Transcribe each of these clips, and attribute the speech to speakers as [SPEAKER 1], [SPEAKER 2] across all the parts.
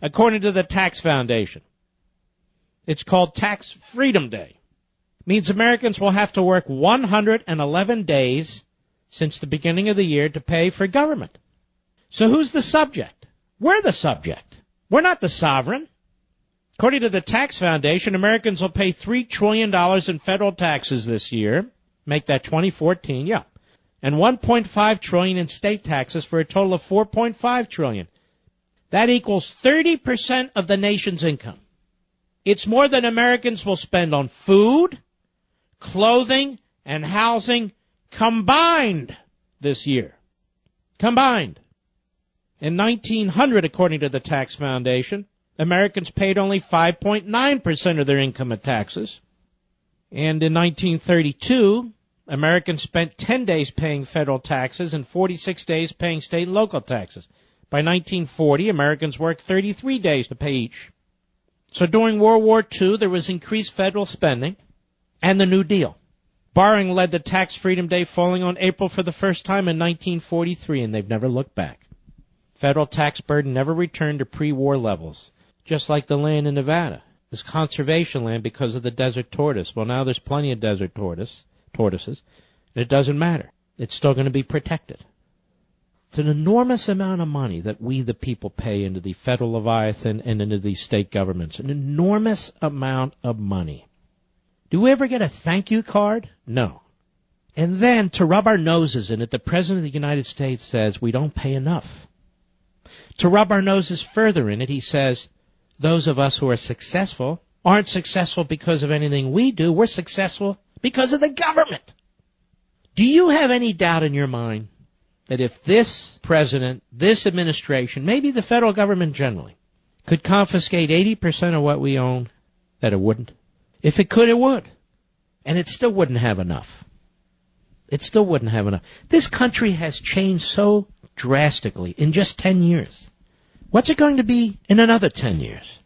[SPEAKER 1] according to the Tax Foundation. It's called Tax Freedom Day. It means Americans will have to work 111 days since the beginning of the year to pay for government. So who's the subject? We're the subject. We're not the sovereign. According to the Tax Foundation, Americans will pay $3 trillion in federal taxes this year. Make that 2014, yeah. And $1.5 trillion in state taxes for a total of $4.5 trillion. That equals 30% of the nation's income. It's more than Americans will spend on food, clothing, and housing combined this year. Combined. In 1900, according to the Tax Foundation, Americans paid only 5.9% of their income in taxes. And in 1932, Americans spent 10 days paying federal taxes and 46 days paying state and local taxes. By 1940, Americans worked 33 days to pay each. So during World War II, there was increased federal spending and the New Deal. Borrowing led to Tax Freedom Day falling on April for the first time in 1943, and they've never looked back. Federal tax burden never returned to pre-war levels, just like the land in Nevada. It's conservation land because of the desert tortoise. Well, now there's plenty of desert tortoises, and it doesn't matter. It's still going to be protected. It's an enormous amount of money that we, the people, pay into the federal Leviathan and into these state governments. An enormous amount of money. Do we ever get a thank you card? No. And then, to rub our noses in it, the President of the United States says we don't pay enough. To rub our noses further in it, he says those of us who are successful aren't successful because of anything we do. We're successful because of the government. Do you have any doubt in your mind that if this president, this administration, maybe the federal government generally, could confiscate 80% of what we own, that it wouldn't? If it could, it would. And it still wouldn't have enough. It still wouldn't have enough. This country has changed so drastically in just 10 years. What's it going to be in another 10 years?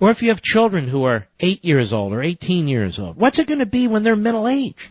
[SPEAKER 1] Or if you have children who are 8 years old or 18 years old, what's it going to be when they're middle-aged?